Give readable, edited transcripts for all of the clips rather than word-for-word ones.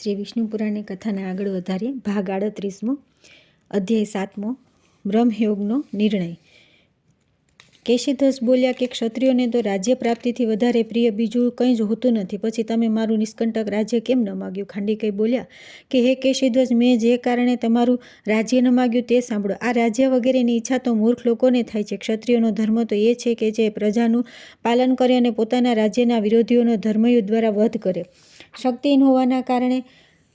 શ્રી વિષ્ણુ પુરાણની કથાને આગળ વધારીએ. ભાગ 38મો, અધ્યાય 7મો, બ્રહ્મયોગનો નિર્ણય. કેશીધ્વજ બોલ્યા કે ક્ષત્રિયોને તો રાજ્ય પ્રાપ્તિથી વધારે પ્રિય બીજું કંઈ જ હોતું નથી. પછી તમે મારું નિષ્કંટક રાજ્ય કેમ ન માગ્યું? ખાંડિકઈ બોલ્યા કે હે કેશીધ્વજ, મેં જે કારણે તમારું રાજ્ય ન માગ્યું તે સાંભળો. આ રાજ્ય વગેરેની ઈચ્છા તો મૂર્ખ લોકોને થાય છે. ક્ષત્રિયોનો ધર્મ તો એ છે કે જે પ્રજાનું પાલન કરે અને પોતાના રાજ્યના વિરોધીઓનો ધર્મયુદ્ધ દ્વારા વધ કરે. શક્તિહીન હોવાના કારણે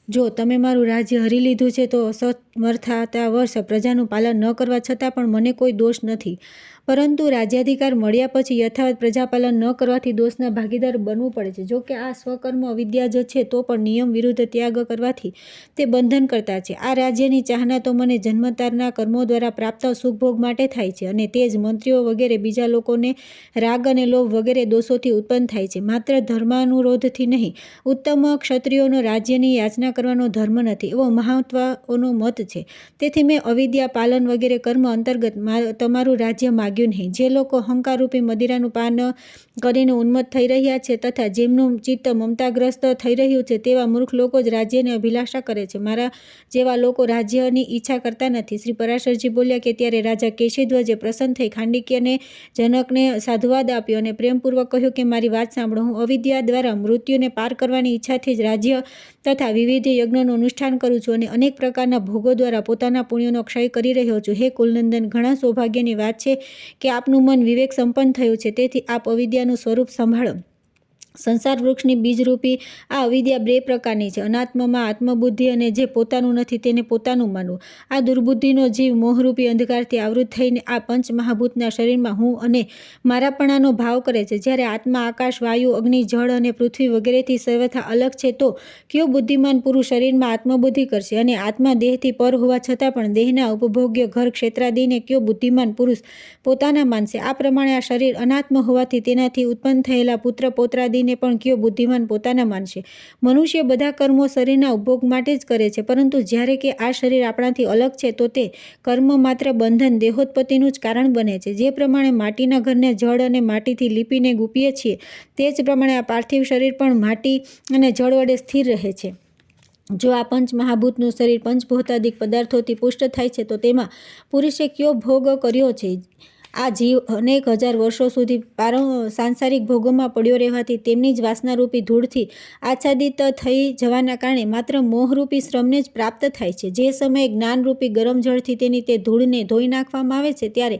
જો તમે મારું રાજ્ય હરી લીધું છે તો અસમર્થતાવશ પ્રજાનું પાલન ન કરવા છતાં પણ મને કોઈ દોષ નથી. પરંતુ રાજ્યાધિકાર મળ્યા પછી યથાવત પ્રજાપાલન ન કરવાથી દોષના ભાગીદાર બનવું પડે છે. જો કે આ સ્વકર્મ અવિદ્યા જ છે તો પણ નિયમ વિરુદ્ધ ત્યાગ કરવાથી તે બંધન કરતા છે. આ રાજ્યની ચાહના તો મને જન્મતારના કર્મો દ્વારા પ્રાપ્ત સુખભોગ માટે થાય છે અને તે જ મંત્રીઓ વગેરે બીજા લોકોને રાગ અને લોભ વગેરે દોષોથી ઉત્પન્ન થાય છે, માત્ર ધર્માનુરોધથી નહીં. ઉત્તમ ક્ષત્રિયોનો રાજ્યની યાચના કરવાનો ધર્મ નથી એવો મહાત્માઓનો મત છે. તેથી મેં અવિદ્યા પાલન વગેરે કર્મ અંતર્ગત તમારું રાજ્ય માગ્યું નહીં. જે લોકો અહંકારરૂપી મદિરાનું પાન કરીને ઉન્મત્ત થઈ રહ્યા છે તથા જેમનું ચિત્ત મમતાગ્રસ્ત થઈ રહ્યું છે તેવા મૂર્ખ લોકો જ રાજ્યની અભિલાષા કરે છે. મારા જેવા લોકો રાજ્યની ઈચ્છા કરતા નથી. શ્રી પરાશરજી બોલ્યા કે ત્યારે રાજા કેશીધ્વજે પ્રસન્ન થઈ ખાંડિક્યને જનકને સાધુવાદ આપ્યો અને પ્રેમપૂર્વક કહ્યું કે મારી વાત સાંભળો. હું અવિદ્યા દ્વારા મૃત્યુને પાર કરવાની ઈચ્છાથી જ રાજ્ય તથા વિવિધ યજ્ઞોનું અનુષ્ઠાન કરું છું અને અનેક પ્રકારના ભોગો દ્વારા પોતાના પુણ્યોનો ક્ષય કરી રહ્યો છું. હે કુલનંદન, ઘણા સૌભાગ્યની વાત છે કે આપનું મન વિવેક સંપન્ન થયું છે. તેથી આપ અવિદ્યાનું સ્વરૂપ સંભાળો. સંસાર વૃક્ષની બીજરૂપી આ અવિદ્યા બે પ્રકારની છે. અનાત્મમાં આત્મબુદ્ધિ અને જે પોતાનું નથી તેને પોતાનું માનવું. આ દુર્બુદ્ધિનો જીવ મોહરૂપી અંધકારથી આવૃત થઈને આ પંચ મહાભૂતના શરીરમાં હું અને મારાપણાનો ભાવ કરે છે. જ્યારે આત્મા આકાશ, વાયુ, અગ્નિ, જળ અને પૃથ્વી વગેરેથી સર્વથા અલગ છે તો કયો બુદ્ધિમાન પુરુષ શરીરમાં આત્મબુદ્ધિ કરશે? અને આત્મા દેહથી પર હોવા છતાં પણ દેહના ઉપભોગ્ય ઘર ક્ષેત્રાદિને કયો બુદ્ધિમાન પુરુષ પોતાના માનશે? આ પ્રમાણે આ શરીર અનાત્મ હોવાથી તેનાથી ઉત્પન્ન થયેલા પુત્ર પૌત્રાદિ ને પણ કયો બુદ્ધિમાન પોતાના માનશે? મનુષ્ય બધા કર્મો શરીરના ઉપભોગ માટે જ કરે છે, પરંતુ જ્યારે કે આ શરીર આપણાથી અલગ છે તો તે કર્મ માત્ર બંધન દેહોત્પત્તિનું જ કારણ બને છે. જે પ્રમાણે માટીના ઘરને જળ અને માટીથી લીપીને ગૂંપીએ છીએ તે જ પ્રમાણે આ પાર્થિવ શરીર પણ માટી અને જળ વડે સ્થિર રહે છે. જો આ પંચ મહાભૂતનું શરીર પંચભૌતિક પદાર્થોથી પુષ્ટ થાય છે તો તેમાં પુરુષે કયો ભોગ કર્યો છે? આ જીવ અનેક હજાર વર્ષો સુધી સાંસારિક ભોગોમાં પડ્યો રહેવાથી તેમની જ વાસનારૂપી ધૂળથી આચ્છાદિત થઈ જવાના કારણે માત્ર મોહરૂપી શ્રમને જ પ્રાપ્ત થાય છે. જે સમયે જ્ઞાનરૂપી ગરમ જળથી તેની તે ધૂળને ધોઈ નાખવામાં આવે છે ત્યારે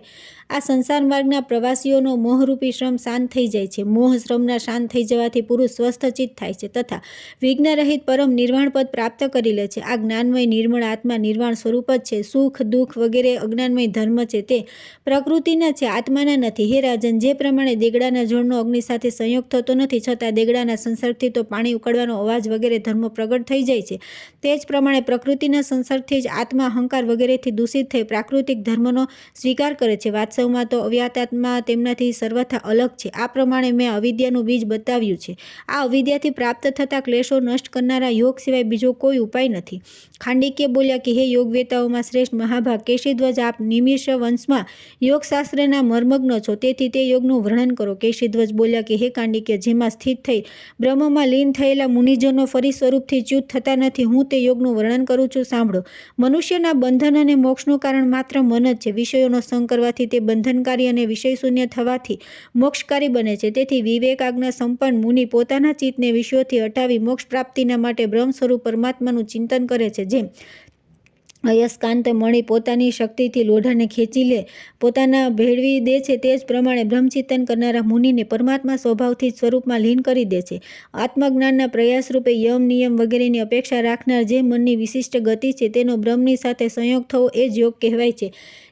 આ સંસાર માર્ગના પ્રવાસીઓનો મોહરૂપી શ્રમ શાંત થઈ જાય છે. મોહ શ્રમના શાંત થઈ જવાથી પુરુષ સ્વસ્થચિત્ત થાય છે તથા વિઘ્નરહિત પરમ નિર્વાણ પદ પ્રાપ્ત કરી લે છે. આ જ્ઞાનમય નિર્મળ આત્મા નિર્વાણ સ્વરૂપ જ છે. સુખ દુઃખ વગેરે અજ્ઞાનમય ધર્મ છે તે પ્રકૃતિના છે, આત્માના નથી. હે રાજન, જે પ્રમાણે દેગડાના જળનો અગ્નિ સાથે સંયોગ થતો નથી છતાં દેગડાના સંસર્ગથી તો પાણી ઉકળવાનો અવાજ વગેરે ધર્મો પ્રગટ થઈ જાય છે, તે જ પ્રમાણે પ્રકૃતિના સંસર્ગથી જ આત્મા અહંકાર વગેરેથી દૂષિત થઈ પ્રાકૃતિક ધર્મનો સ્વીકાર કરે છે. વાસ્તવમાં તો અવ્યાત્મા તેમનાથી સર્વથા અલગ છે. આ પ્રમાણે મેં અવિદ્યાનું બીજ બતાવ્યું છે. આ અવિદ્યાથી પ્રાપ્ત થતા ક્લેશો નષ્ટ કરનારા યોગ સિવાય બીજો કોઈ ઉપાય નથી. ખાંડિક્ય બોલ્યા કે હે યોગવેતાઓમાં શ્રેષ્ઠ મહાભાગ કેશીધ્વજ, આપ નિમિષ વંશમાં યોગશાસ્ત્રના મર્મજ્ઞ છો, તેથી તે યોગનું વર્ણન કરો. કેશીધ્વજ બોલ્યા કે હે ખાંડિક્ય, જેમાં સ્થિત થઈ બ્રહ્મમાં લીન થયેલા મુનિજનો ફરી સ્વરૂપથી ચ્યુત થતા નથી, હું તે યોગનું વર્ણન કરું છું, સાંભળો. મનુષ્યના બંધન અને મોક્ષનું કારણ માત્ર મન જ છે. વિષયોનો સંગ કરવાથી તે બંધનકારી અને વિષયશૂન્ય થવાથી મોક્ષકારી બને છે. તેથી વિવેકાજ્ઞા સંપન્ન મુનિ પોતાના ચિત્તને વિષયોથી હટાવી મોક્ષ પ્રાપ્તિના માટે બ્રહ્મ સ્વરૂપ પરમાત્માનું ચિંતન કરે છે. જેમ અયસ્કાંત મણિ પોતાની શક્તિથી લોઢાને ખેંચી લે પોતાના ભેળવી દે છે, તે જ પ્રમાણે બ્રહ્મચિંતન કરનારા મુનિને પરમાત્મા સ્વભાવથી જ સ્વરૂપમાં લીન કરી દે છે. આત્મજ્ઞાનના પ્રયાસરૂપે યમ નિયમ વગેરેની અપેક્ષા રાખનાર જે મનની વિશિષ્ટ ગતિ છે તેનો બ્રહ્મની સાથે સંયોગ થવો એ જ યોગ કહેવાય છે.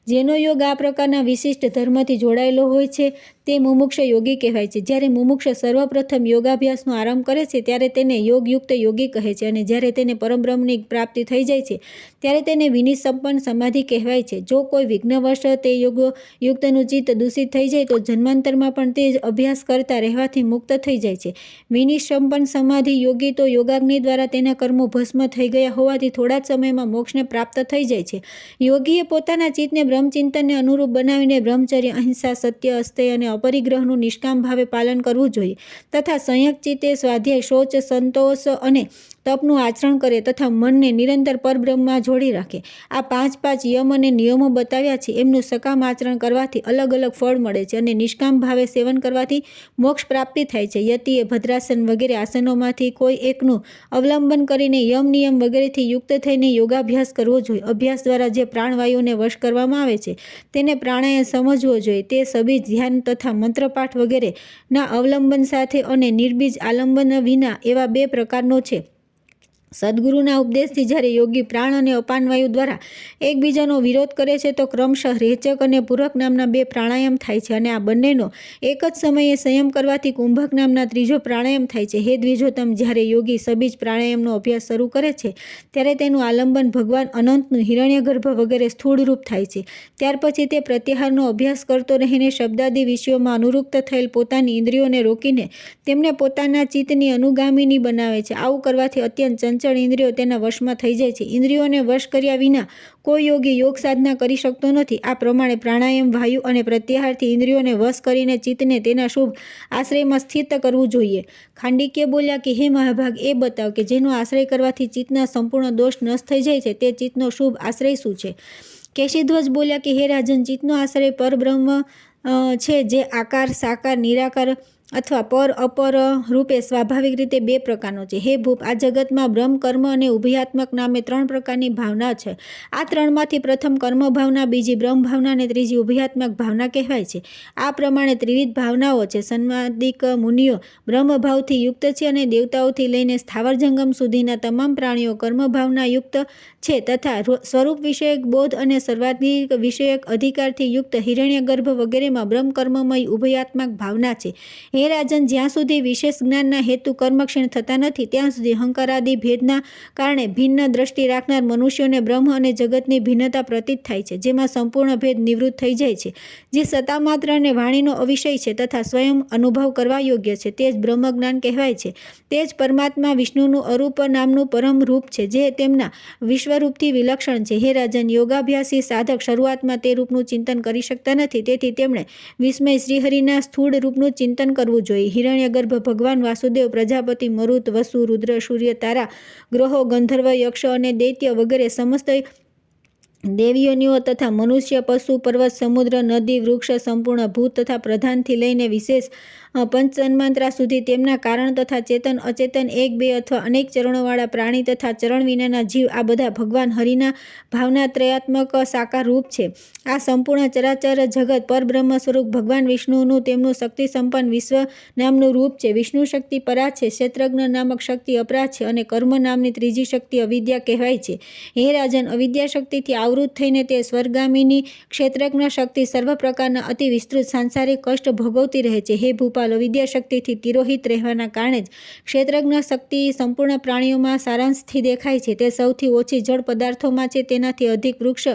જેનો યોગ આ પ્રકારના વિશિષ્ટ ધર્મથી જોડાયેલો હોય છે તે મુમુક્ષ યોગી કહેવાય છે. જ્યારે મુમુક્ષ સર્વપ્રથમ યોગાભ્યાસનો આરંભ કરે છે ત્યારે તેને યોગયુક્ત યોગી કહે છે અને જ્યારે તેને પરબ્રહ્મની પ્રાપ્તિ થઈ જાય છે ત્યારે તેને વિનિત સંપન્ન સમાધિ કહેવાય છે. જો કોઈ વિઘ્નવશ તે યોગયુક્તનું ચિત્ત દૂષિત થઈ જાય તો જન્માંતરમાં પણ તે અભ્યાસ કરતા રહેવાથી મુક્ત થઈ જાય છે. વિનિત સંપન્ન સમાધિ યોગી તો યોગાગ્નિ દ્વારા તેના કર્મો ભસ્મ થઈ ગયા હોવાથી થોડા જ સમયમાં મોક્ષને પ્રાપ્ત થઈ જાય છે. યોગીએ પોતાના ચિત્તને બ્રહ્મચિંતનને અનુરૂપ બનાવીને બ્રહ્મચર્ય, અહિંસા, સત્ય, અસ્તેય અને અપરિગ્રહનું નિષ્કામ ભાવે પાલન કરવું જોઈએ તથા સંયત ચિત્તે સ્વાધ્યાય, શૌચ, સંતોષ અને તપનું આચરણ કરે તથા મનને નિરંતર પરબ્રહ્મમાં જોડી રાખે. આ 5 યમ અને નિયમો બતાવ્યા છે. એમનું સકામ આચરણ કરવાથી અલગ અલગ ફળ મળે છે અને નિષ્કામ ભાવે સેવન કરવાથી મોક્ષ પ્રાપ્તિ થાય છે. યતિએ ભદ્રાસન વગેરે આસનોમાંથી કોઈ એકનું અવલંબન કરીને યમ નિયમ વગેરેથી યુક્ત થઈને યોગાભ્યાસ કરવો જોઈએ. અભ્યાસ દ્વારા જે પ્રાણવાયુને વશ કરવામાં આવે છે તેને પ્રાણાયામ સમજવો જોઈએ. તે સબીજ ધ્યાન તથા મંત્રપાઠ વગેરેના અવલંબન સાથે અને નિર્બીજ આલંબન વિના એવા 2 પ્રકારનો છે. સદગુરુના ઉપદેશથી જ્યારે યોગી પ્રાણ અને અપાનવાયુ દ્વારા એકબીજાનો વિરોધ કરે છે તો ક્રમશઃ રેચક અને પૂરક નામના 2 પ્રાણાયામ થાય છે અને આ બંનેનો એક જ સમયે સંયમ કરવાથી કુંભક નામના 3જો પ્રાણાયામ થાય છે. હે દ્વિજોત્તમ, જ્યારે યોગી સબીજ પ્રાણાયામનો અભ્યાસ શરૂ કરે છે ત્યારે તેનું આલંબન ભગવાન અનંતનું હિરણ્યગર્ભ વગેરે સ્થૂળ રૂપ થાય છે. ત્યાર પછી તે પ્રત્યાહારનો અભ્યાસ કરતો રહીને શબ્દાદિ વિષયોમાં અનુરુક્ત થયેલ પોતાની ઇન્દ્રિયોને રોકીને તેમને પોતાના ચિત્તની અનુગામીની બનાવે છે. આવું કરવાથી અત્યંત ચંચળ ઇન્દ્રિયો તેના વશમાં થઈ જાય છે. ઇન્દ્રિયોને વશ કર્યા વિના કોઈ યોગી યોગ સાધના કરી શકતો નથી. આ પ્રમાણે પ્રાણાયામ, વાયુ અને પ્રત્યાહારથી ઇન્દ્રિયોને વશ કરીને ચિત્તને તેના શુભ આશ્રયમાં સ્થિત કરવું જોઈએ. ખાંડિક્ય બોલ્યા કે હે મહાભાગ, એ બતાવ કે જેનો આશ્રય કરવાથી ચિત્તના સંપૂર્ણ દોષ નષ્ટ થઈ જાય છે તે ચિત્તનો શુભ આશ્રય શું છે? કેશીધ્વજ બોલ્યા કે હે રાજન, ચિત્તનો આશ્રય પરબ્રહ્મ છે જે આકાર, સાકાર, નિરાકાર અથવા પર અપર રૂપે સ્વાભાવિક રીતે 2 પ્રકારનો છે. હે ભૂપ, આ જગતમાં બ્રહ્મ, કર્મ અને ઉભયાત્મક નામે 3 પ્રકારની ભાવના છે. આ 3માંથી પ્રથમ કર્મ ભાવના, બીજી બ્રહ્મ ભાવના અને ત્રીજી ઉભયાત્મક ભાવના કહેવાય છે. આ પ્રમાણે ત્રિવિધ ભાવનાઓ છે. સન્માદિક મુનિઓ બ્રહ્મભાવથી યુક્ત છે અને દેવતાઓથી લઈને સ્થાવર જંગમ સુધીના તમામ પ્રાણીઓ કર્મ ભાવના યુક્ત છે તથા સ્વરૂપ વિષયક બોધ અને સર્વાધિક વિષયક અધિકારથી યુક્ત હિરણ્યગર્ભ વગેરેમાં બ્રહ્મ કર્મમય ઉભયાત્મક ભાવના છે. હે રાજન, જ્યાં સુધી વિશેષ જ્ઞાનના હેતુ કર્મક્ષીણ થતા નથી ત્યાં સુધી અહંકારાદિ ભેદના કારણે ભિન્ન દ્રષ્ટિ રાખનાર મનુષ્યોને બ્રહ્મ અને જગતની ભિન્નતા પ્રતીત થાય છે, જેમાં સંપૂર્ણ ભેદ નિવૃત્ત થઈ જાય છે. જે સત્તા માત્ર અને વાણીનો અવિષય છે તથા સ્વયં અનુભવ કરવા યોગ્ય છે તે જ બ્રહ્મજ્ઞાન કહેવાય છે. તે જ પરમાત્મા વિષ્ણુનું અરૂપ નામનું પરમ રૂપ છે જે તેમના વિશ્વરૂપથી વિલક્ષણ છે. હે રાજન, યોગાભ્યાસી સાધક શરૂઆતમાં તે રૂપનું ચિંતન કરી શકતા નથી, તેથી તેમણે વિસ્મય શ્રીહરિના સ્થૂળ રૂપનું ચિંતન કરવું જોઈએ. હિરણ્યગર્ભ ભગવાન વાસુદેવ, પ્રજાપતિ, મરુત, વસુ, રુદ્ર, સૂર્ય, તારા, ગ્રહો, ગંધર્વ, યક્ષ અને દૈત્ય વગેરે સમસ્ત દેવીઓનીઓ તથા મનુષ્ય, પશુ, પર્વત, સમુદ્ર, નદી, વૃક્ષ, સંપૂર્ણ ભૂત તથા પ્રધાનથી લઈને વિશેષ પંચતન્માંત્રા સુધી તેમના કારણ તથા ચેતન, અચેતન, 1, 2 અથવા અનેક ચરણોવાળા પ્રાણી તથા ચરણ વિનાના જીવ, આ બધા ભગવાન હરિના ભાવનાત્રયાત્મક સાકાર રૂપ છે. આ સંપૂર્ણ ચરાચર જગત પરબ્રહ્મ સ્વરૂપ ભગવાન વિષ્ણુનું તેમનું શક્તિ સંપન્ન વિશ્વ નામનું રૂપ છે. વિષ્ણુ શક્તિ પરા છે, ક્ષેત્રજ્ઞ નામક શક્તિ અપરા છે અને કર્મ નામની ત્રીજી શક્તિ અવિદ્યા કહેવાય છે. હે રાજન, અવિદ્યા શક્તિથી આવૃત થઈને તે સ્વર્ગામિની ક્ષેત્રજ્ઞ શક્તિ સર્વ પ્રકારના અતિ વિસ્તૃત સાંસારિક કષ્ટ ભોગવતી રહે છે. હે ભૂપાલ, અવિદ્યા શક્તિથી તિરોહિત રહેવાના કારણે જ ક્ષેત્રજ્ઞ શક્તિ સંપૂર્ણ પ્રાણીઓમાં સારાંશથી દેખાય છે. તે સૌથી ઓછી જળ પદાર્થોમાં છે, તેનાથી અધિક વૃક્ષ,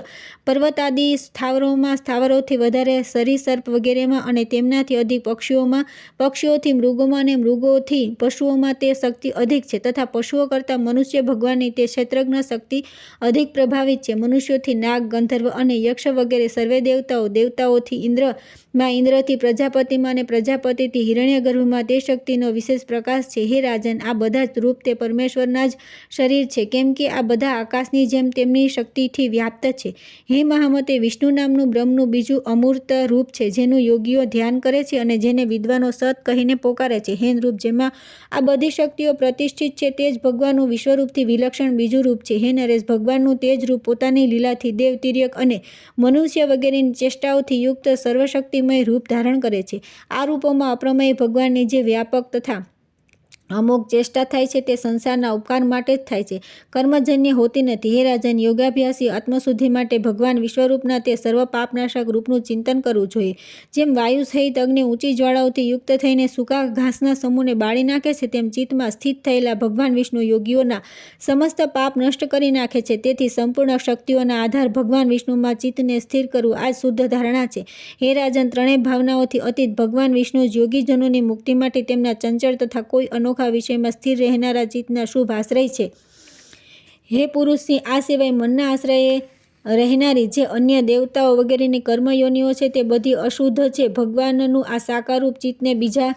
પર્વત આદિ સ્થાવરોમાં, સ્થાવરોથી વધારે સરીસર્પ વગેરેમાં અને તેમનાથી અધિક પક્ષીઓમાં, પક્ષીઓથી મૃગોમાં અને મૃગોથી પશુઓમાં તે શક્તિ અધિક છે તથા પશુઓ કરતાં મનુષ્ય ભગવાનની તે ક્ષેત્રજ્ઞ શક્તિ અધિક પ્રભાવિત છે. મનુષ્યોથી નાગ, ગંધર્વ અને યક્ષ વગેરે સર્વે દેવતાઓ, દેવતાઓથી ઇન્દ્રમાં, ઇન્દ્રથી પ્રજાપતિમાં અને પ્રજાપતિથી હિરણ્યગર્ભમાં તે શક્તિનો વિશેષ પ્રકાશ છે. હે રાજન, આ બધા જ રૂપ તે પરમેશ્વરના જ શરીર છે, કેમ કે આ બધા આકાશની જેમ તેમની શક્તિથી વ્યાપ્ત છે. હે મહામતે, વિષ્ણુ નામનું બ્રહ્મનું બીજું અમૂર્ત રૂપ છે જેનું યોગીઓ ધ્યાન કરે છે અને જેને વિદ્વાનો સત કહીને પોકારે છે. હે નૃપ, જેમાં આ બધી શક્તિઓ પ્રતિષ્ઠિત છે તે જ ભગવાનનું વિશ્વરૂપથી વિલક્ષણ બીજું રૂપ છે. હે નરેશ, ભગવાનનું તે જ રૂપ પોતાની લીલાથી દેવ, તિર્યક અને મનુષ્ય વગેરેની ચેષ્ટાઓથી યુક્ત સર્વશક્તિમય રૂપ ધારણ કરે છે. આ રૂપોમાં અપ્રમેય ભગવાનની જે વ્યાપક તથા અમોઘ ચેષ્ટા થાય છે તે સંસારના ઉપકાર માટે જ થાય છે, કર્મજન્ય હોતી નથી. હે રાજન, યોગાભ્યાસી આત્મશુદ્ધિ માટે ભગવાન વિશ્વરૂપના તે સર્વ પાપનાશક રૂપનું ચિંતન કરવું જોઈએ. જેમ વાયુ સહિત અગ્નિ ઊંચી જ્વાળાઓથી યુક્ત થઈને સૂકા ઘાસના સમૂહને બાળી નાખે છે, તેમ ચિત્તમાં સ્થિત થયેલા ભગવાન વિષ્ણુ યોગીઓના સમસ્ત પાપ નષ્ટ કરી નાખે છે. તેથી સંપૂર્ણ શક્તિઓના આધાર ભગવાન વિષ્ણુમાં ચિત્તને સ્થિર કરવું આ જ શુદ્ધ ધારણા છે. હે રાજન, ત્રણેય ભાવનાઓથી અતીત ભગવાન વિષ્ણુ જ યોગીજનોની મુક્તિ માટે તેમના ચંચળ તથા કોઈ અનોખા વિષયમાં સ્થિર રહેનારા ચિત્તના શુભ આશ્રય છે. હે પુરુષસિંહ, આ સિવાય મનના આશ્રયે રહેનારી જે અન્ય દેવતાઓ વગેરેની કર્મયોનિઓ છે તે બધી અશુદ્ધ છે. ભગવાનનું આ સાકારરૂપ ચિત્તને બીજા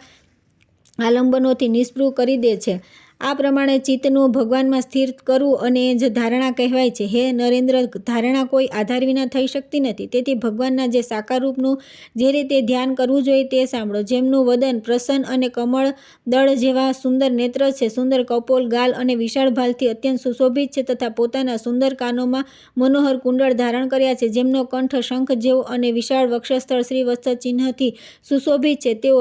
આલંબનોથી નિષ્પૃહ કરી દે છે. આ પ્રમાણે ચિત્તનું ભગવાનમાં સ્થિર કરવું અને જ ધારણા કહેવાય છે. હે નરેન્દ્ર, ધારણા કોઈ આધાર વિના થઈ શકતી નથી. તેથી ભગવાનના જે સાકાર રૂપનું જે રીતે ધ્યાન કરવું જોઈએ તે સાંભળો. જેમનું વદન પ્રસન્ન અને કમળ દળ જેવા સુંદર નેત્ર છે, સુંદર કપોલ ગાલ અને વિશાળ ભાલથી અત્યંત સુશોભિત છે તથા પોતાના સુંદર કાનોમાં મનોહર કુંડળ ધારણ કર્યા છે. જેમનો કંઠ શંખ જેવો અને વિશાળ વક્ષસ્થળ શ્રીવત્સ ચિહ્નથી સુશોભિત છે. તેઓ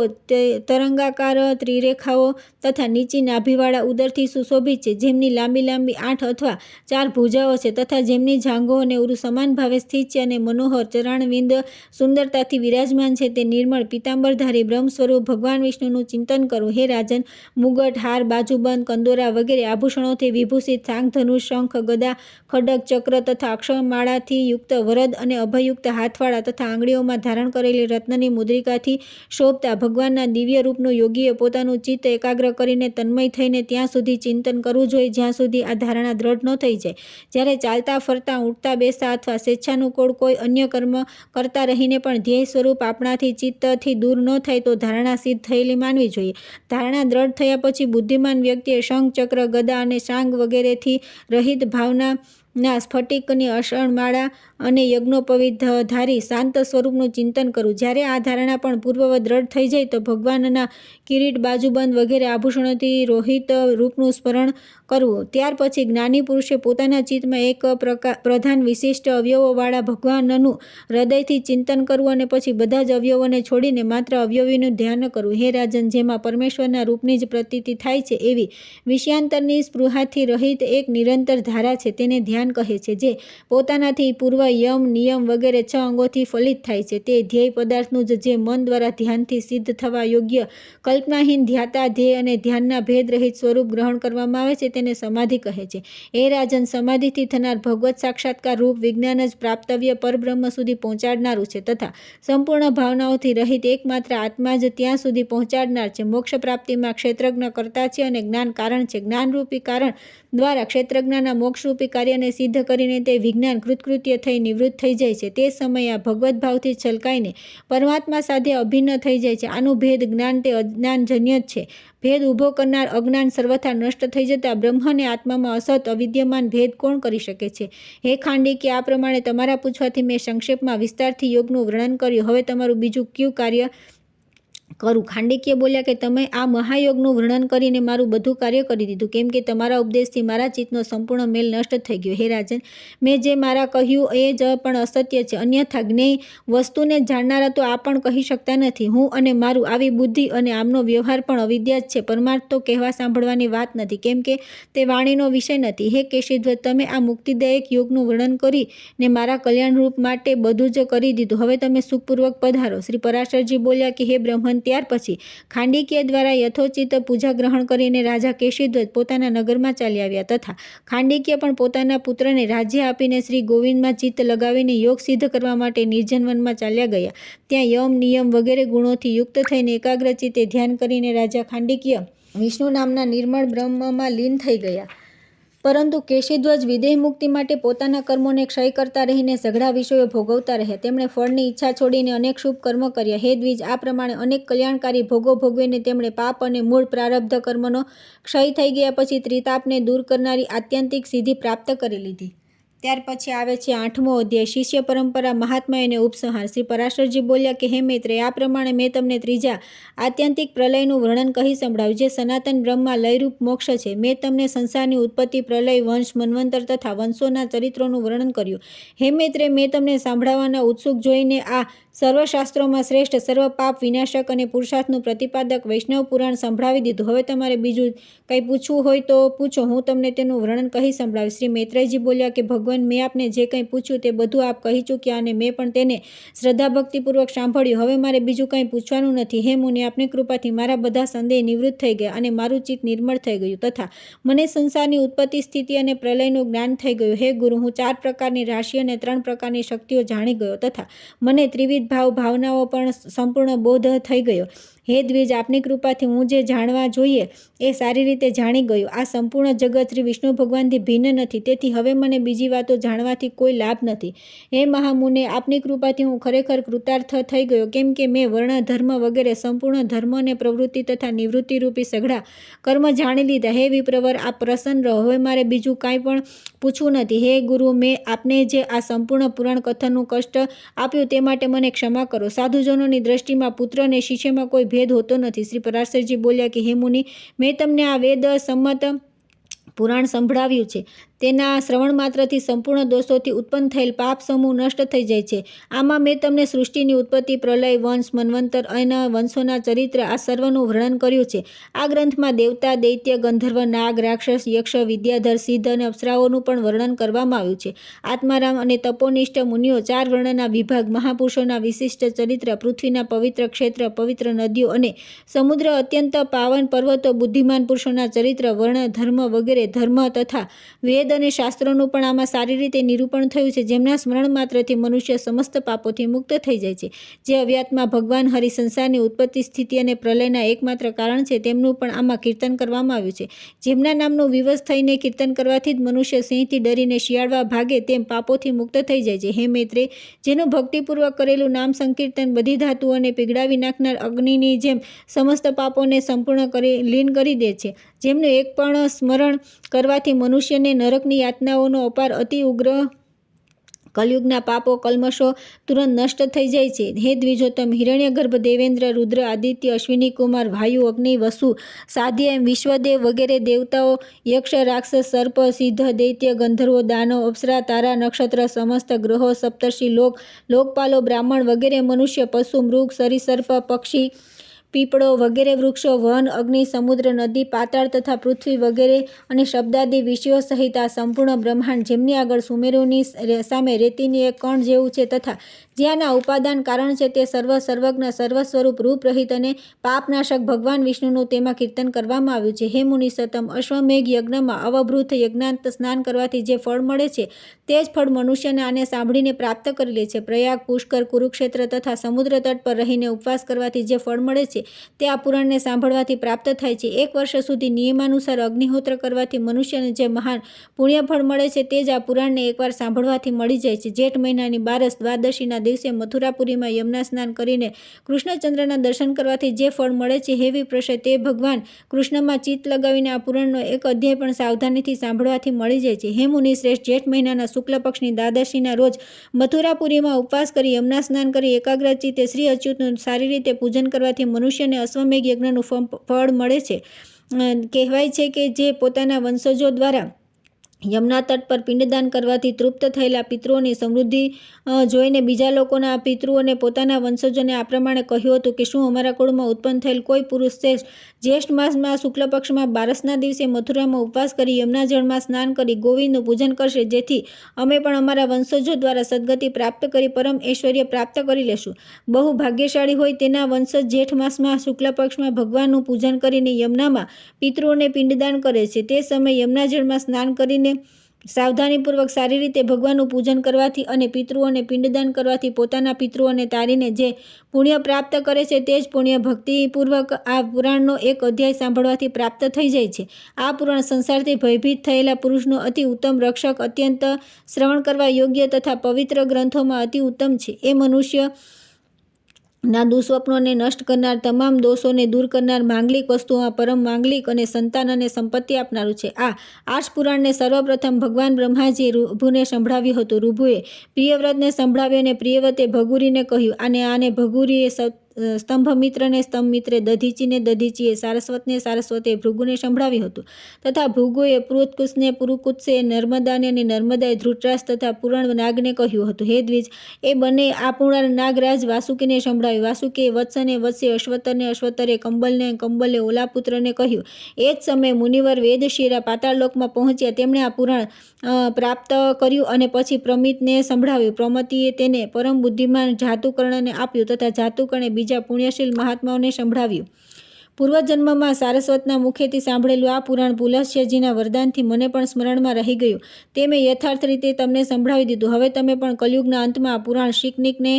તરંગાકાર ત્રિરેખાઓ તથા નીચી નાભીવાળા ઉદરથી સુશોભિત છે. જેમની લાંબી લાંબી 8 અથવા 4 ભુજાઓ છે તથા જેમની જાંઘો અને ઉરુ સમાન ભાવે સ્થિત છે અને મનોહર ચરણવિંદ સુંદરતાથી વિરાજમાન છે. તે નિર્મળ પીતાંબરધારી બ્રહ્મ સ્વરૂપ ભગવાન વિષ્ણુનું ચિંતન કરો. હે રાજન, મુગટ, હાર, બાજુબંધ, કંદોરા વગેરે આભૂષણોથી વિભૂષિત શાંગ, ધનુષ, શંખ, ગદા, ખડગ, ચક્ર તથા અક્ષરમાળાથી યુક્ત વરદ અને અભયયુક્ત હાથવાળા તથા આંગળીઓમાં ધારણ કરેલી રત્નની મુદ્રિકાથી શોભતા ભગવાનના દિવ્ય રૂપનું યોગીએ પોતાનું ચિત્ત એકાગ્ર કરીને તન્મય થઈને ત્યાં સુધી ચિંતન કરવું જોઈએ જ્યાં સુધી આ ધારણા દ્રઢ ન થઈ જાય. જ્યારે ચાલતા ફરતા, ઉઠતા બેસતા અથવા સ્વેચ્છાનુકૂળ કોઈ અન્ય કર્મ કરતા રહીને પણ ધ્યેય સ્વરૂપ આપણાથી ચિત્તથી દૂર ન થાય તો ધારણા સિદ્ધ થયેલી માનવી જોઈએ. ધારણા દ્રઢ થયા પછી બુદ્ધિમાન વ્યક્તિએ શંખ, ચક્ર, ગદા અને શાંગ વગેરેથી રહિત ભાવના સ્ફટિકની અક્ષરમાળા અને યજ્ઞોપવિત ધારી શાંત સ્વરૂપનું ચિંતન કરવું. જ્યારે આ ધારણા પણ પૂર્વવત દ્રઢ થઈ જાય તો ભગવાનના કિરીટ, બાજુબંધ વગેરે આભૂષણોથી રોહિત રૂપનું સ્મરણ કરવું. ત્યાર પછી જ્ઞાની પુરુષે પોતાના ચિત્તમાં એક પ્રધાન વિશિષ્ટ અવયવોવાળા ભગવાનનું હૃદયથી ચિંતન કરવું અને પછી બધા જ અવયવોને છોડીને માત્ર અવયવીનું ધ્યાન કરવું. હે રાજન, જેમાં પરમેશ્વરના રૂપની જ પ્રતીતિ થાય છે એવી વિષયાંતરની સ્પૃહાથી રહિત એક નિરંતર ધારા છે તેને ધ્યાન કહે છે. જે પોતાનાથી પૂર્વ યમ, નિયમ વગેરે 6 અંગોથી ફલિત થાય છે. તે ધ્યેય પદાર્થનું જ જે મન દ્વારા ધ્યાનથી સિદ્ધ થવા યોગ્ય કલ્પનાહીન ધ્યાતા ધ્યેય અને ધ્યાનના ભેદ રહિત સ્વરૂપ ગ્રહણ કરવામાં આવે છે તેને સમાધિ કહે છે. હે રાજન, સમાધિથી થનાર ભગવત સાક્ષાત્કાર રૂપ વિજ્ઞાન જ પ્રાપ્તવ્ય પરબ્રહ્મ સુધી પહોંચાડનારું છે તથા સંપૂર્ણ ભાવનાઓથી રહિત એકમાત્ર આત્મા જ ત્યાં સુધી પહોંચાડનાર છે. મોક્ષ પ્રાપ્તિમાં ક્ષેત્રજ્ઞ કર્તા છે અને જ્ઞાન કારણ છે. જ્ઞાનરૂપી કારણ દ્વારા ક્ષેત્રજ્ઞના મોક્ષરૂપી કાર્યને સિદ્ધ કરીને તે વિજ્ઞાન કૃતકૃત્ય થઈ નિવૃત્ત થઈ જાય છે. તે સમયે આ ભગવત ભાવથી છલકાઈને પરમાત્મા સાથે અભિન્ન થઈ જાય છે. આનું ભેદ જ્ઞાન તે અજ્ઞાનજન્ય જ છે. ભેદ ઊભો કરનાર અજ્ઞાન સર્વથા નષ્ટ થઈ જતા બ્રહ્મ અને આત્મામાં અસત અવિદ્યમાન ભેદ કોણ કરી શકે છે? હે ખાંડિકે, આ પ્રમાણે તમારા પૂછવાથી મેં સંક્ષેપમાં વિસ્તારથી યોગનું વર્ણન કર્યું. હવે તમારું બીજું કયું કાર્ય કરું? ખાંડિકીય બોલ્યા કે તમે આ મહાયોગનું વર્ણન કરીને મારું બધું કાર્ય કરી દીધું, કેમ કે તમારા ઉપદેશથી મારા ચિત્તનો સંપૂર્ણ મેલ નષ્ટ થઈ ગયો. હે રાજન, મેં જે મારા કહ્યું એ જ પણ અસત્ય છે. અન્યથા જ્ઞેય વસ્તુને જાણનારા તો આ પણ કહી શકતા નથી. હું અને મારું આવી બુદ્ધિ અને આમનો વ્યવહાર પણ અવિદ્યા જ છે. પરમાર્થ તો કહેવા સાંભળવાની વાત નથી, કેમ કે તે વાણીનો વિષય નથી. હે કેશીધ્વજ, તમે આ મુક્તિદાયક યોગનું વર્ણન કરીને મારા કલ્યાણરૂપ માટે બધું જ કરી દીધું. હવે તમે સુખપૂર્વક પધારો. શ્રી પરાશરજી બોલ્યા કે હે બ્રહ્મન, ત્યાર પછી ખાંડિકીય દ્વારા યથોચિત પૂજા ગ્રહણ કરીને રાજા કેશીધ્વજ પોતાના નગરમાં ચાલી આવ્યા તથા ખાંડિકીય પણ પોતાના પુત્રને રાજ્ય આપીને શ્રી ગોવિંદમાં ચિત્ત લગાવીને યોગ સિદ્ધ કરવા માટે નિર્જનવનમાં ચાલ્યા ગયા. ત્યાં યમ, નિયમ વગેરે ગુણોથી યુક્ત થઈને એકાગ્રચિત્તે ધ્યાન કરીને રાજા ખાંડિકીય વિષ્ણુ નામના નિર્મળ બ્રહ્મમાં લીન થઈ ગયા. પરંતુ કેશીધ્વજ વિદેહ મુક્તિ માટે પોતાના કર્મોને ક્ષય કરતા રહીને સઘળા વિષયો ભોગવતા રહ્યા. તેમણે ફળની ઈચ્છા છોડીને અનેક શુભ કર્મ કર્યા. હે દ્વિજ, આ પ્રમાણે અનેક કલ્યાણકારી ભોગો ભોગવીને તેમણે પાપ અને મૂળ પ્રારબ્ધ કર્મનો ક્ષય થઈ ગયા પછી ત્રિતાપને દૂર કરનારી આત્યંતિક સિદ્ધિ પ્રાપ્ત કરી લીધી. ત્યાર પછી આવે છે 8મો અધ્યાય, શિષ્ય પરંપરા, મહાત્મા અને ઉપસંહાર. શ્રી પરાશરજી બોલ્યા કે હે મૈત્રેય, આ પ્રમાણે મેં તમને ત્રીજા આત્યંતિક પ્રલયનું વર્ણન કહી સંભળાવ્યું, જે સનાતન બ્રહ્મમાં લયરૂપ મોક્ષ છે. મેં તમને સંસારની ઉત્પત્તિ, પ્રલય, વંશ, મન્વંતર તથા વંશોના ચરિત્રોનું વર્ણન કર્યું. હે મૈત્રેય, મેં તમને સાંભળવાના ઉત્સુક જોઈને આ સર્વશાસ્ત્રોમાં શ્રેષ્ઠ, સર્વ પાપ વિનાશક અને પુરુષાર્થનું પ્રતિપાદક વૈષ્ણવ પુરાણ સંભળાવી દીધું. હવે તમારે બીજું કંઈ પૂછવું હોય તો પૂછો, હું તમને તેનું વર્ણન કહી સંભળાવીશ. શ્રી મૈત્રેયજી બોલ્યા કે ભગવાન, મેં આપને જે કંઈ પૂછ્યું તે બધું આપ કહી ચૂક્યા અને મેં પણ તેને શ્રદ્ધાભક્તિપૂર્વક સાંભળ્યું. હવે મારે બીજું કંઈ પૂછવાનું નથી. હે મુનિ, આપની કૃપાથી મારા બધા સંદેહ નિવૃત્ત થઈ ગયા અને મારું ચિત્ત નિર્મળ થઈ ગયું તથા મને સંસારની ઉત્પત્તિ, સ્થિતિ અને પ્રલયનું જ્ઞાન થઈ ગયું. હે ગુરુ, હું 4 પ્રકારની રાશિ અને 3 પ્રકારની શક્તિઓ જાણી ગયો તથા મને ત્રિવિધ ભાવનાઓ પણ સંપૂર્ણ બોધ થઈ ગયો. હે દ્વિજ, આપની કૃપાથી હું જે જાણવા જોઈએ એ સારી રીતે જાણી ગયો. આ સંપૂર્ણ જગત શ્રી વિષ્ણુ ભગવાનથી ભિન્ન નથી, તેથી હવે મને બીજી વાતો જાણવાથી કોઈ લાભ નથી. હે મહામુને, આપની કૃપાથી હું ખરેખર કૃતાર્થ થઈ ગયો, કેમ કે મેં વર્ણ, ધર્મ વગેરે સંપૂર્ણ ધર્મ અને પ્રવૃત્તિ તથા નિવૃત્તિરૂપી સઘળા કર્મ જાણી લીધા. હે વિપ્રવર, આપ પ્રસન્ન રહો. હવે મારે બીજું કાંઈ પણ પૂછવું નથી. હે ગુરુ, મેં આપને જે આ સંપૂર્ણ પુરાણ કથનનું કષ્ટ આપ્યું તે માટે મને ક્ષમા કરો. સાધુજનોની દ્રષ્ટિમાં પુત્ર અને શિષ્યમાં કોઈ ભેદ હોતો નથી. શ્રી પરાશરજી બોલ્યા કે હે મુનિ, મેં તમને આ વેદ સંમત પુરાણ સંભળાવ્યું છે. તેના શ્રવણ માત્રથી સંપૂર્ણ દોષોથી ઉત્પન્ન થયેલ પાપ સમૂહ નષ્ટ થઈ જાય છે. આમાં મેં તમને સૃષ્ટિની ઉત્પત્તિ, પ્રલય, વંશ, મન્વંતર અને વંશોના ચરિત્ર આ સર્વનું વર્ણન કર્યું છે. આ ગ્રંથમાં દેવતા, દૈત્ય, ગંધર્વ, નાગ, રાક્ષસ, યક્ષ, વિદ્યાધર, સિદ્ધ અને અપ્સરાઓનું પણ વર્ણન કરવામાં આવ્યું છે. આત્મારામ અને તપોનિષ્ઠ મુનિઓ, 4 વર્ણના વિભાગ, મહાપુરુષોના વિશિષ્ટ ચરિત્ર, પૃથ્વીના પવિત્ર ક્ષેત્ર, પવિત્ર નદીઓ અને સમુદ્ર, અત્યંત પાવન પર્વતો, બુદ્ધિમાન પુરુષોના ચરિત્ર, વર્ણ, ધર્મ વગેરે ધર્મ તથા વેદ અને શાસ્ત્રોનું પણ આમાં સારી રીતે નિરૂપણ થયું છે, જેમના સ્મરણ માત્રથી મનુષ્ય સમસ્ત પાપોથી મુક્ત થઈ જાય છે. જે અવ્યાત્મા ભગવાન હરિ સંસારની ઉત્પત્તિ, સ્થિતિ અને પ્રલયના એકમાત્ર કારણ છે, તેમનું પણ આમાં કીર્તન કરવામાં આવ્યું છે. જેમના નામનું વિવશ થઈને કીર્તન કરવાથી જ મનુષ્ય સિંહથી ડરીને શિયાળવા ભાગે તેમ પાપોથી મુક્ત થઈ જાય છે. હે મૈત્રેય, જેનું ભક્તિપૂર્વક કરેલું નામ સંકીર્તન બધી ધાતુઓને પીગળાવી નાખનાર અગ્નિની જેમ સમસ્ત પાપોને સંપૂર્ણ લીન કરી દે છે. જેમનું એક પણ સ્મરણ કરવાથી મનુષ્યને નરકની યાતનાઓનો અપાર અતિ ઉગ્ર કલયુગના પાપો કલ્મશો તુરંત નષ્ટ થઈ જાય છે. હે દ્વિજોત્તમ, હિરણ્યગર્ભ, દેવેન્દ્ર, રુદ્ર, આદિત્ય, અશ્વિની કુમાર, વાયુ, અગ્નિ, વસુ, સાધ્ય એમ વિશ્વદેવ વગેરે દેવતાઓ, યક્ષ, રાક્ષસ, સર્પ, સિદ્ધ, દૈત્ય, ગંધર્વો, દાનવ, અપ્સરા, તારા, નક્ષત્ર, સમસ્ત ગ્રહો, સપ્તર્ષિ, લોકપાલો, બ્રાહ્મણ વગેરે મનુષ્ય, પશુ, મૃગ, સરીસર્પ, પક્ષી, પીપળો વગેરે વૃક્ષો, વન, અગ્નિ, સમુદ્ર, નદી, પાતાળ તથા પૃથ્વી વગેરે અને શબ્દાદિ વિષયો સહિત આ સંપૂર્ણ બ્રહ્માંડ, જેમની આગળ સુમેરુની સામે રેતીની એક કણ જેવું છે તથા જ્યાંના ઉપાદાન કારણ છે, તે સર્વજ્ઞ, સર્વસ્વરૂપ, રૂપરહિત અને પાપનાશક ભગવાન વિષ્ણુનું તેમાં કીર્તન કરવામાં આવ્યું છે. હે મુનિ સતમ, અશ્વમેઘ યજ્ઞમાં અવભૃત યજ્ઞાંત સ્નાન કરવાથી જે ફળ મળે છે તે જ ફળ મનુષ્યને આને સાંભળીને પ્રાપ્ત કરી લે છે. પ્રયાગ, પુષ્કર, કુરુક્ષેત્ર તથા સમુદ્ર તટ પર રહીને ઉપવાસ કરવાથી જે ફળ મળે છે તે આ પુરાણને સાંભળવાથી પ્રાપ્ત થાય છે. 1 વર્ષ સુધી નિયમાનુસાર અગ્નિહોત્ર કરવાથી મનુષ્યને જે મહાન પુણ્યફળ મળે છે તે જ આ પુરાણને એકવાર સાંભળવાથી મળી જાય છે. જેઠ મહિનાની બારસ દ્વાદશીના દિવસે મથુરાપુરીમાં યમુના સ્નાન કરીને કૃષ્ણચંદ્રના દર્શન કરવાથી જે ફળ મળે છે, હે વિપ્રશ્ય, તે ભગવાન કૃષ્ણમાં ચિત્ત લગાવીને આ પુરાણનો એક અધ્યાય પણ સાવધાનીથી સાંભળવાથી મળી જાય છે. હે મુનિ શ્રેષ્ઠ, જેઠ મહિનાના શુક્લ પક્ષની દ્વાદશીના રોજ મથુરાપુરીમાં ઉપવાસ કરી યમુના સ્નાન કરી એકાગ્રચિત્તે શ્રી અચ્યુતનું સારી રીતે પૂજન કરવાથી મનુષ્યને અશ્વમેઘ યજ્ઞનું ફળ મળે છે. કહેવાય છે કે જે પોતાના વંશજો દ્વારા યમુના તટ પર પિંડદાન કરવાથી તૃપ્ત થયેલા પિતૃઓની સમૃદ્ધિ જોઈને બીજા લોકોના પિતૃઓને પોતાના વંશજોને આ પ્રમાણે કહ્યું હતું કે શું અમારા કુળમાં ઉત્પન્ન થયેલ કોઈ પુરુષ જ્યેષ્ઠ માસમાં શુક્લ પક્ષમાં બારસના દિવસે મથુરામાં ઉપવાસ કરી યમુના જળમાં સ્નાન કરી ગોવિંદનું પૂજન કરશે, જેથી અમે પણ અમારા વંશજો દ્વારા સદગતિ પ્રાપ્ત કરી પરમ ઐશ્વર્ય પ્રાપ્ત કરી લેશું. બહુ ભાગ્યશાળી હોય તેના વંશજ જેઠ માસમાં શુક્લ પક્ષમાં ભગવાનનું પૂજન કરીને યમુનામાં પિતૃઓને પિંડદાન કરે છે. તે સમયે યમુના જળમાં સ્નાન કરીને સાવધાનીપૂર્વક સારી રીતે ભગવાનનું પૂજન કરવાથી અને પિતૃઓને પિંડદાન કરવાથી પોતાના પિતૃઓને તારીને જે પુણ્ય પ્રાપ્ત કરે છે તે જ પુણ્ય ભક્તિપૂર્વક આ પુરાણનો એક અધ્યાય સાંભળવાથી પ્રાપ્ત થઈ જાય છે. આ પુરાણ સંસારથી ભયભીત થયેલા પુરુષનો અતિ ઉત્તમ રક્ષક, અત્યંત શ્રવણ કરવા યોગ્ય તથા પવિત્ર ગ્રંથોમાં અતિ ઉત્તમ છે. એ મનુષ્ય ના દુઃસ્વપ્નોને નષ્ટ કરનાર, તમામ દોષોને દૂર કરનાર, માંગલિક વસ્તુઓમાં પરમ માંગલિક અને સંતાન અને સંપત્તિ આપનારું છે. આ આર્ષ પુરાણને સર્વપ્રથમ ભગવાન બ્રહ્માજી ઋભુને સંભળાવ્યું હતું. ઋભુએ પ્રિયવ્રતને સંભળાવ્યું અને પ્રિયવ્રતે ભગુરીને કહ્યું. આને ભગુરીએ સ્તંભમિત્રને સ્તંભમિત્રે, દધીચીને દધીચીએ, સારસ્વતને સારસ્વતે ભૃગુને સંભળાવ્યું હતું તથા ભૃગુએ પુરુકુત્સને પુરુકુત્સે, નર્મદાને અને નર્મદાએ ધૃતરાષ્ટ્ર તથા પૂરણ નાગને કહ્યું હતું. હે દ્વિજ, એ બંને આ પૂરણ નાગરાજ વાસુકીને સંભળાવ્યું. વાસુકીએ વત્સને વત્સે, અશ્વતરને અશ્વતરે, કંબલે ઓલાપુત્રને કહ્યું. એ જ સમયે મુનિવર વેદશિરા પાતાળલોકમાં પહોંચ્યા. તેમણે આ પુરાણ પ્રાપ્ત કર્યું અને પછી પ્રમિતને સંભળાવ્યું. પ્રમતિએ તેને પરમ બુદ્ધિમાન જાતુકર્ણને આપ્યું તથા જાતુકર્ણે બીજા પુણ્યશીલ મહાત્માઓને સંભળાવ્યું. પૂર્વજન્મમાં સારસ્વતના મુખેથી સાંભળેલું આ પુરાણ પુલસ્ત્યજીના વરદાનથી મને પણ સ્મરણમાં રહી ગયું. તે મેં યથાર્થ રીતે તમને સંભળાવી દીધું. હવે તમે પણ કલયુગના અંતમાં આ પુરાણ શીકનિકને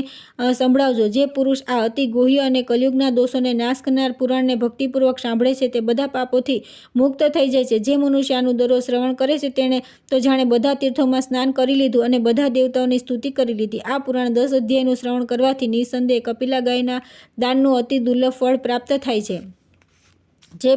સંભળાવજો. જે પુરુષ આ અતિ ગુહ્ય અને કલયુગના દોષોને નાશ કરનાર પુરાણને ભક્તિપૂર્વક સાંભળે છે તે બધા પાપોથી મુક્ત થઈ જાય છે. જે મનુષ્ય આનું દરરોજ શ્રવણ કરે છે તેણે તો જાણે બધા તીર્થોમાં સ્નાન કરી લીધું અને બધા દેવતાઓની સ્તુતિ કરી લીધી. આ પુરાણ 10 અધ્યાયનું શ્રવણ કરવાથી નિઃસંદેહ કપિલા ગાયના દાનનું અતિ દુર્લભ ફળ પ્રાપ્ત થાય છે. જે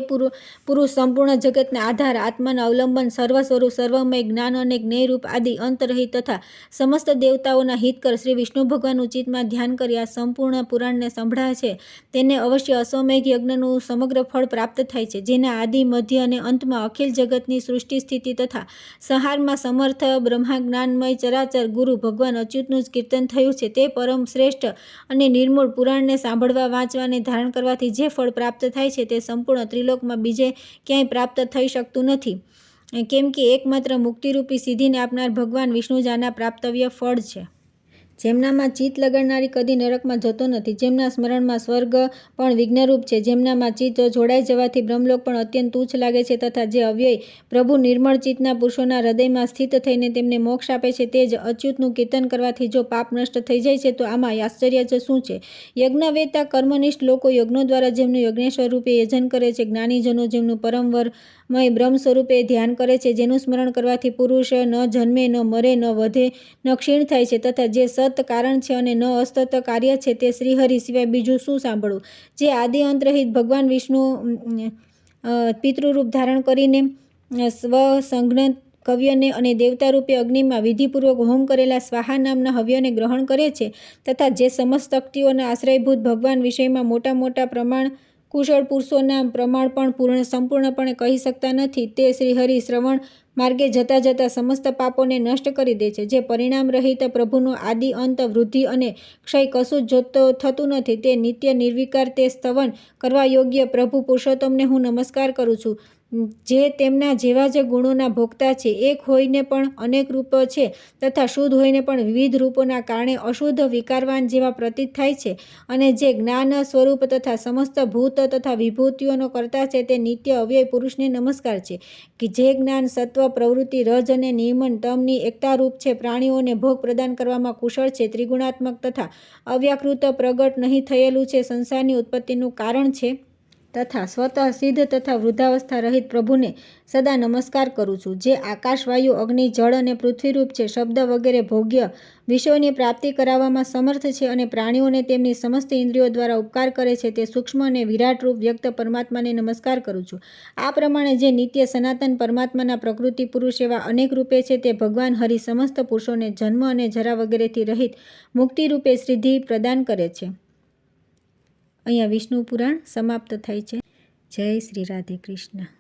પુરુષ સંપૂર્ણ જગતના આધાર, આત્માના અવલંબન, સર્વ સ્વરૂપ, સર્વમય, જ્ઞાન અને જ્ઞેયરૂપ આદિ અંતરહિત તથા સમસ્ત દેવતાઓના હિતકર શ્રી વિષ્ણુ ભગવાનનું ચિત્તમાં ધ્યાન કરી આ સંપૂર્ણ પુરાણને સંભળાય છે તેને અવશ્ય અશ્વમેઘ યજ્ઞનું સમગ્ર ફળ પ્રાપ્ત થાય છે. જેના આદિ, મધ્ય અને અંતમાં અખિલ જગતની સૃષ્ટિ સ્થિતિ તથા સંહારમાં સમર્થ બ્રહ્મા જ્ઞાનમય ચરાચર ગુરુ ભગવાન અચ્યુતનું જ કીર્તન થયું છે. તે પરમ શ્રેષ્ઠ અને નિર્મૂળ પુરાણને સાંભળવા, વાંચવા અને ધારણ કરવાથી જે ફળ પ્રાપ્ત થાય છે તે સંપૂર્ણ ત્રિલોકમાં બીજે ક્યાંય પ્રાપ્ત થઈ શકતું નથી, કેમ કે એકમાત્ર મુક્તિરૂપી સિદ્ધિને આપનાર ભગવાન વિષ્ણુ જ આના પ્રાપ્તવ્ય ફળ છે. જેમનામાં ચિત્ત લગાડનારી કદી નરકમાં જતો નથી, જેમના સ્મરણમાં સ્વર્ગ પણ વિઘ્નરૂપ છે, જેમનામાં ચિત્ત જોડાઈ જવાથી બ્રહ્મલોક પણ અત્યંત તુચ્છ લાગે છે તથા જે અવ્યય પ્રભુ નિર્મળ ચિત્તના પુરુષોના હૃદયમાં સ્થિત થઈને તેમને મોક્ષ આપે છે તે જ અચ્યુતનું કીર્તન કરવાથી જો પાપ નષ્ટ થઈ જાય છે તો આમાં આશ્ચર્ય જ શું છે? યજ્ઞવેતા કર્મનિષ્ઠ લોકો યજ્ઞો દ્વારા જેમનું યજ્ઞેશ્વર રૂપે યજન કરે છે, જ્ઞાનીજનો જેમનું પરમવરમય બ્રહ્મ સ્વરૂપે ધ્યાન કરે છે, જેનું સ્મરણ કરવાથી પુરુષ ન જન્મે, ન મરે, ન વધે, ન ક્ષીણ થાય છે તથા જે સત કારણ છે અને ન અસ્તત કાર્ય છે તે શ્રીહરિ સિવાય બીજું શું સાંભળવું? જે આદિ અંતરહિત ભગવાન વિષ્ણુ પિતૃરૂપ ધારણ કરીને સ્વસંઘ્ન કવ્યને અને દેવતારૂપે અગ્નિમાં વિધિપૂર્વક હોમ કરેલા સ્વાહા નામના હવ્યને ગ્રહણ કરે છે તથા જે સમસ્ત શક્તિઓના આશ્રયભૂત ભગવાન વિષયમાં મોટા મોટા પ્રમાણ કુશળ પુરુષોના પ્રમાણ પણ સંપૂર્ણપણે કહી શકતા નથી, તે શ્રીહરિ શ્રવણ માર્ગે જતા જતા સમસ્ત પાપોને નષ્ટ કરી દે છે. જે પરિણામ રહિત પ્રભુનો આદિ અંત, વૃદ્ધિ અને ક્ષય કશું જ થતું નથી, તે નિત્ય નિર્વિકાર, તે સ્તવન કરવા યોગ્ય પ્રભુ પુરુષોત્તમને હું નમસ્કાર કરું છું, જે તેમના જેવા જ ગુણોના ભોગતા છે, એક હોઈને પણ અનેક રૂપ છે તથા શુદ્ધ હોઈને પણ વિવિધ રૂપોના કારણે અશુદ્ધ વિકારવાન જેવા પ્રતીત થાય છે, અને જે જ્ઞાન સ્વરૂપ તથા સમસ્ત ભૂત તથા વિભૂતિઓનો કરતા છે તે નિત્ય અવ્યય પુરુષને નમસ્કાર છે, કે જે જ્ઞાન, સત્વ, પ્રવૃત્તિ, રજ અને નિયમન તમની એકતારૂપ છે, પ્રાણીઓને ભોગ પ્રદાન કરવામાં કુશળ છે, ત્રિગુણાત્મક તથા અવ્યાકૃત પ્રગટ નહીં થયેલું છે, સંસારની ઉત્પત્તિનું કારણ છે તથા સ્વતઃ સિદ્ધ તથા વૃદ્ધાવસ્થા રહિત પ્રભુને સદા નમસ્કાર કરું છું. જે આકાશ, વાયુ, અગ્નિ, જળ અને પૃથ્વીરૂપ છે, શબ્દ વગેરે ભોગ્ય વિષયોની પ્રાપ્તિ કરાવવામાં સમર્થ છે અને પ્રાણીઓને તેમની સમસ્ત ઇન્દ્રિયો દ્વારા ઉપકાર કરે છે, તે સૂક્ષ્મ અને વિરાટરૂપ વ્યક્ત પરમાત્માને નમસ્કાર કરું છું. આ પ્રમાણે જે નિત્ય સનાતન પરમાત્માના પ્રકૃતિ પુરુષ એવા અનેક રૂપે છે તે ભગવાન હરિ સમસ્ત પુરુષોને જન્મ અને જરા વગેરેથી રહિત મુક્તિરૂપે સિદ્ધિ પ્રદાન કરે છે. અહીંયા વિષ્ણુ પુરાણ સમાપ્ત થાય છે. જય શ્રી રાધે કૃષ્ણ.